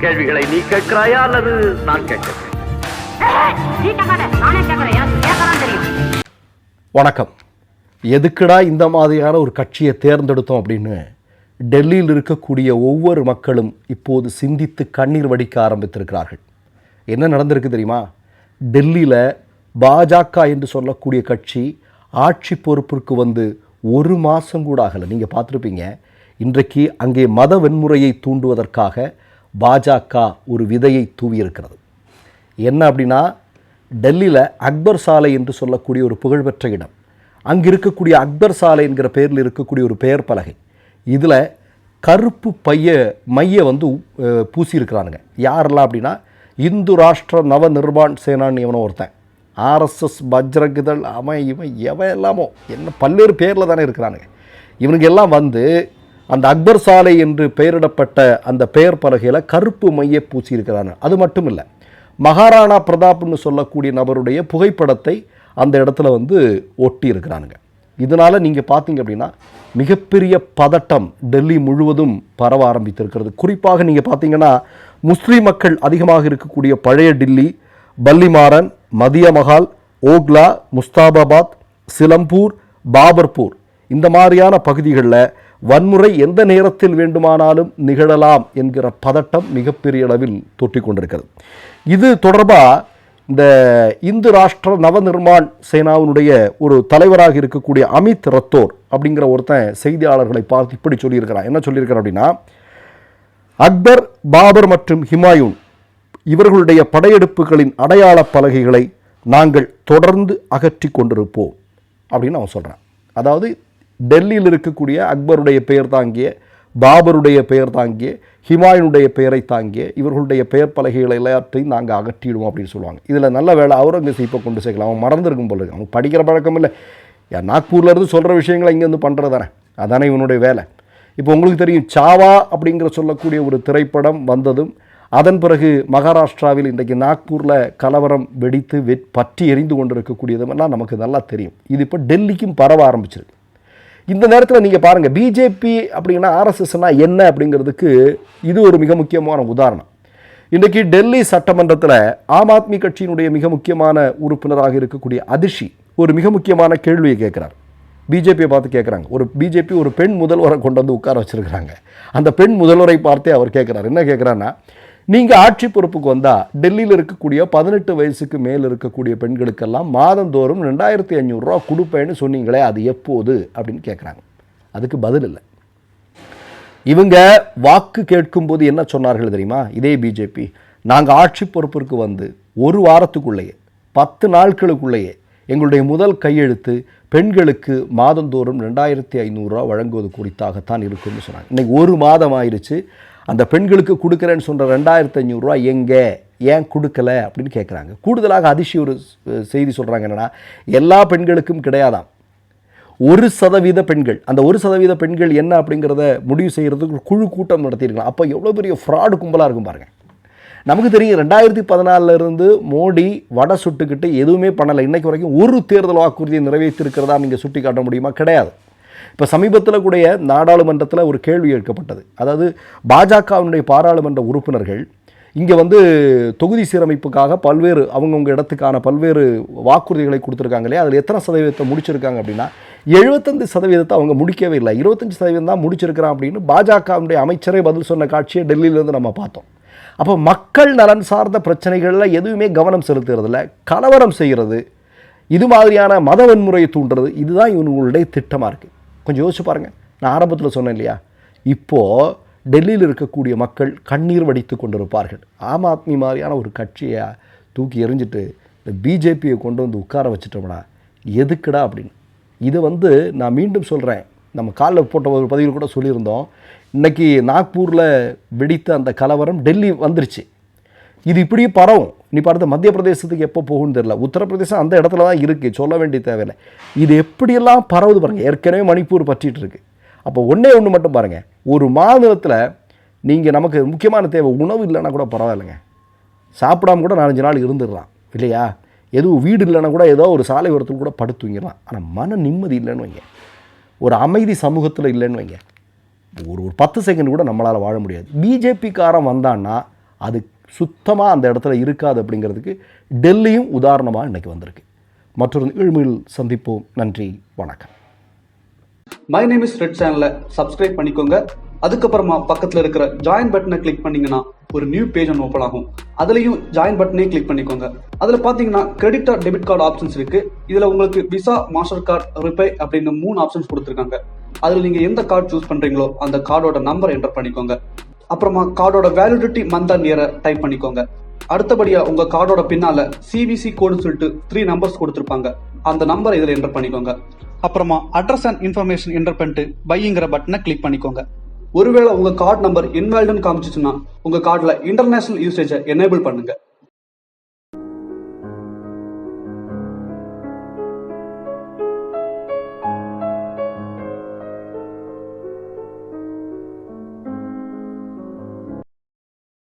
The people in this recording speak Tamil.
கேள்விகளை நீ கேட்கிறாயா அல்லது நான் கேட்கிறேன்? வணக்கம். எதுக்குடா இந்த மாதிரியான ஒரு கட்சியை தேர்ந்தெடுத்தோம் அப்படின்னு டெல்லியில் இருக்கக்கூடிய ஒவ்வொரு மக்களும் இப்போது சிந்தித்து கண்ணீர் வடிக்க ஆரம்பித்திருக்கிறார்கள். என்ன நடந்திருக்கு தெரியுமா? டெல்லியில் பாஜக என்று சொல்லக்கூடிய கட்சி ஆட்சி பொறுப்பிற்கு வந்து ஒரு மாதம் கூட ஆகலை. நீங்கள் பார்த்துருப்பீங்க. இன்றைக்கு அங்கே மத வன்முறையை தூண்டுவதற்காக பாஜக ஒரு விதையை தூவியிருக்கிறது. என்ன அப்படின்னா, டெல்லியில் அக்பர் சாலை என்று சொல்லக்கூடிய ஒரு புகழ்பெற்ற இடம், அங்கே இருக்கக்கூடிய அக்பர் சாலை என்கிற பெயரில் இருக்கக்கூடிய ஒரு பெயர் பலகை, இதில் கருப்பு மைய வந்து பூசியிருக்கிறானுங்க. யாரெல்லாம் அப்படின்னா, இந்து ராஷ்டிர நவ நிர்மாண் சேனான்னு எவனோ ஒருத்தன், ஆர்எஸ்எஸ் பஜ்ரங்கதள், அவன் இவன் எவன் எல்லாமோ என்ன பல்வேறு பேரில் தானே இருக்கிறானுங்க. இவனுங்க எல்லாம் வந்து அந்த அக்பர் சாலை என்று பெயரிடப்பட்ட அந்த பெயர் பலகையில் கருப்பு மைய பூசியிருக்கிறாங்க. அது மட்டும் இல்லை, மகாராணா பிரதாப்னு சொல்லக்கூடிய நபருடைய புகைப்படத்தை அந்த இடத்துல வந்து ஒட்டி இருக்கிறானுங்க. இதனால் நீங்கள் பார்த்தீங்க அப்படின்னா மிகப்பெரிய பதட்டம் டெல்லி முழுவதும் பரவ ஆரம்பித்திருக்கிறது. குறிப்பாக நீங்கள் பார்த்தீங்கன்னா, முஸ்லீம் மக்கள் அதிகமாக இருக்கக்கூடிய பழைய டில்லி, பல்லிமாரன், மதிய மஹால், ஓக்லா, முஸ்தாபாபாத், சிலம்பூர், பாபர்பூர், இந்த மாதிரியான பகுதிகளில் வன்முறை எந்த நேரத்தில் வேண்டுமானாலும் நிகழலாம் என்கிற பதட்டம் மிகப்பெரிய அளவில் தொற்றிக் கொண்டிருக்கிறது. இது தொடர்பாக இந்த இந்து ராஷ்டிர நவ நிர்மாண் சேனாவினுடைய ஒரு தலைவராக இருக்கக்கூடிய அமித் ரத்தோர் அப்படிங்கிற ஒருத்தன் செய்தியாளர்களை பார்த்து இப்படி சொல்லியிருக்கிறான். என்ன சொல்லியிருக்கிறார் அப்படின்னா, அக்பர், பாபர் மற்றும் ஹுமாயூன் இவர்களுடைய படையெடுப்புகளின் அடையாள பலகைகளை நாங்கள் தொடர்ந்து அகற்றி கொண்டிருப்போம் அப்படின்னு அவன் சொல்கிறான். அதாவது டெல்லியில் இருக்கக்கூடிய அக்பருடைய பெயர் தாங்கிய, பாபருடைய பெயர் தாங்கிய, ஹுமாயூனுடைய பெயரை தாங்கிய இவர்களுடைய பெயர் பலகைகளை எல்லாத்தையும் நாங்கள் அகற்றிடுவோம் அப்படின்னு சொல்லுவாங்க. இதில் நல்ல வேலை அவுரங்கசீப்பை கொண்டு சேர்க்கலாம். அவன் மறந்துருக்கும் போல இருக்கு. அவன் படிக்கிற பழக்கம் இல்லை. நாக்பூர்லேருந்து சொல்கிற விஷயங்களை இங்கேருந்து பண்ணுறதானே, அதானே இவனுடைய வேலை. இப்போ உங்களுக்கு தெரியும், சாவா அப்படிங்கிற சொல்லக்கூடிய ஒரு திரைப்படம் வந்ததும் அதன் பிறகு மகாராஷ்டிராவில் இன்றைக்கு நாக்பூரில் கலவரம் வெடித்து பற்றி எரிந்து கொண்டு இருக்கக்கூடியதுமெல்லாம் நமக்கு நல்லா தெரியும். இது இப்போ டெல்லிக்கும் பரவ ஆரம்பிச்சிருக்கு. இந்த நேரத்தில் நீங்கள் பாருங்கள், பிஜேபி அப்படின்னா ஆர்எஸ்எஸ்னா என்ன அப்படிங்கிறதுக்கு இது ஒரு மிக முக்கியமான உதாரணம். இன்றைக்கி டெல்லி சட்டமன்றத்தில் ஆம் ஆத்மி கட்சியினுடைய மிக முக்கியமான உறுப்பினராக இருக்கக்கூடிய அதிஷி ஒரு மிக முக்கியமான கேள்வியை கேட்குறார். பிஜேபியை பார்த்து கேட்குறாங்க. பிஜேபி ஒரு பெண் முதல்வரை கொண்டு வந்து உட்கார வச்சுருக்கிறாங்க. அந்த பெண் முதல்வரை பார்த்தே அவர் கேட்குறார். என்ன கேட்குறாருன்னா, நீங்கள் ஆட்சி பொறுப்புக்கு வந்தால் டெல்லியில் இருக்கக்கூடிய 18 வயசுக்கு மேல் இருக்கக்கூடிய பெண்களுக்கெல்லாம் மாதந்தோறும் 2500 ரூபா கொடுப்பேன்னு சொன்னீங்களே, அது எப்போது அப்படின்னு கேட்குறாங்க. அதுக்கு பதில் இல்லை. இவங்க வாக்கு கேட்கும்போது என்ன சொன்னார்கள் தெரியுமா? இதே பிஜேபி, நாங்கள் ஆட்சி பொறுப்பிற்கு வந்து ஒரு வாரத்துக்குள்ளேயே 10 நாட்களுக்குள்ளேயே எங்களுடைய முதல் கையெழுத்து பெண்களுக்கு மாதந்தோறும் 2500 ரூபா வழங்குவது குறித்தாகத்தான் இருக்குன்னு சொன்னாங்க. இன்றைக்கி ஒரு மாதம் ஆயிடுச்சு. அந்த பெண்களுக்கு கொடுக்குறேன்னு சொல்கிற 2500 ரூபா எங்கே, ஏன் கொடுக்கல அப்படின்னு கேட்குறாங்க. கூடுதலாக அதிர்ச்சி ஒரு செய்தி சொல்கிறாங்க. என்னென்னா, எல்லா பெண்களுக்கும் கிடையாதாம், 1% பெண்கள். அந்த 1% பெண்கள் என்ன அப்படிங்கிறத முடிவு செய்கிறதுக்கு குழு கூட்டம் நடத்தியிருக்கலாம். அப்போ எவ்வளோ பெரிய ஃப்ராடு கும்பலாக இருக்கும் பாருங்கள். நமக்கு தெரியும், 2014 மோடி வடை சுட்டுக்கிட்டு எதுவுமே பண்ணலை. இன்றைக்கு வரைக்கும் ஒரு தேர்தல் வாக்குறுதியை நிறைவேற்றிருக்கிறதா நீங்கள் சுட்டி காட்ட முடியுமா? கிடையாது. இப்போ சமீபத்தில் கூட நாடாளுமன்றத்தில் ஒரு கேள்வி கேட்கப்பட்டது. அதாவது பாஜகவினுடைய பாராளுமன்ற உறுப்பினர்கள் இங்கே வந்து தொகுதி சீரமைப்புக்காக பல்வேறு அவங்கவுங்க இடத்துக்கான பல்வேறு வாக்குறுதிகளை கொடுத்துருக்காங்க இல்லையா, அதில் எத்தனை சதவீதத்தை முடிச்சிருக்காங்க அப்படின்னா 75% அவங்க முடிக்கவே இல்லை, 25% தான் முடிச்சிருக்கிறான் அப்படின்னு பாஜகவினுடைய அமைச்சரே பதில் சொன்ன காட்சியை டெல்லியிலேருந்து நம்ம பார்த்தோம். அப்போ மக்கள் நலன் சார்ந்த பிரச்சனைகளில் எதுவுமே கவனம் செலுத்துறதில்ல, கலவரம் செய்கிறது, இது மாதிரியான மத வன்முறையை தூண்டுறது, இதுதான் இவங்களுடைய திட்டமாக இருக்குது. கொஞ்சம் யோசிச்சு பாருங்கள். நான் ஆரம்பத்தில் சொன்னேன் இல்லையா, இப்போது டெல்லியில் இருக்கக்கூடிய மக்கள் கண்ணீர் வடித்து கொண்டிருப்பார்கள். ஆம் ஆத்மி மாதிரியான ஒரு கட்சியை தூக்கி எறிஞ்சிட்டு இந்த பிஜேபியை கொண்டு வந்து உட்கார வச்சுட்டோம்னா எதுக்குடா அப்படின்னு. இதை வந்து நான் மீண்டும் சொல்கிறேன், நம்ம காலில் போட்ட ஒரு பதிவில் கூட சொல்லியிருந்தோம். இன்றைக்கி நாக்பூரில் வெடித்த அந்த கலவரம் டெல்லி வந்துருச்சு. இது இப்படியே பரவும். நீ பார்த்து மத்திய பிரதேசத்துக்கு எப்போ போகும்னு தெரியல, உத்தரப்பிரதேசம் அந்த இடத்துல தான் இருக்குது, சொல்ல வேண்டிய தேவையில்லை. இது எப்படியெல்லாம் பரவுது பாருங்கள். ஏற்கனவே மணிப்பூர் பற்றிட்டு இருக்கு. அப்போ ஒன்று மட்டும் பாருங்கள், ஒரு மாநிலத்தில் நீங்கள் நமக்கு முக்கியமான தேவை உணவு இல்லைன்னா கூட பரவாயில்லைங்க, சாப்பிடாம கூட 4-5 நாள் இருந்துடலாம் இல்லையா. எதுவும் வீடு இல்லைன்னா கூட ஏதோ ஒரு சாலை ஓரத்தில் கூட படுத்துங்கிடலாம். ஆனால் மன நிம்மதி இல்லைன்னு வைங்க, ஒரு அமைதி சமூகத்தில் இல்லைன்னு வைங்க, ஒரு 10 செகண்ட் கூட நம்மளால் வாழ முடியாது. பிஜேபிக்காரன் வந்தான்னா அது சுத்தமாக அந்த இடத்துல இருக்காது அப்படிங்கிறதுக்கு டெல்லியும் உதாரணமாக இன்றைக்கி வந்திருக்கு. மற்றொரு நிகழ்வில் சந்திப்போம். நன்றி, வணக்கம். மை நேம் இஸ் ரெட் சேனலை சப்ஸ்கிரைப் பண்ணிக்கோங்க. அதுக்கப்புறமா பக்கத்தில் இருக்கிற ஜாயின் பட்டனை கிளிக் பண்ணீங்கன்னா ஒரு நியூ பேஜ் ஒன்று ஓப்பன் ஆகும். அதுலேயும் ஜாயின் பட்டனே கிளிக் பண்ணிக்கோங்க. அதில் பார்த்தீங்கன்னா credit R debit card options இருக்கு. இதில் உங்களுக்கு விசா, மாஸ்டர் கார்டு, ரிப்பே அப்படின்னு 3 ஆப்ஷன்ஸ் கொடுத்துருக்காங்க. அதில் நீங்கள் எந்த கார்டு சூஸ் பண்ணுறீங்களோ அந்த கார்டோட நம்பர் என்டர் பண்ணிக்கோங்க. அப்புறமா கார்டோட வேலிடிட்டி மந்த் அண்ட் இயரை டைப் பண்ணிக்கோங்க. அடுத்தபடியா உங்க கார்டோட பின்னால சிவிசி கோடுன்னு சொல்லிட்டு 3 நம்பர்ஸ் கொடுத்துருப்பாங்க. அந்த நம்பர் இதில் என்டர் பண்ணிக்கோங்க. அப்புறமா அட்ரஸ் அண்ட் இன்ஃபர்மேஷன் என்டர் பண்ணிட்டு பைங்கிற பட்டனை கிளிக் பண்ணிக்கோங்க. ஒருவேளை உங்க கார்டு நம்பர் இன்வாலிட்னு காமிச்சிச்சுன்னா உங்க கார்டுல இன்டர்நேஷனல் யூசேஜை எனேபிள் பண்ணுங்க.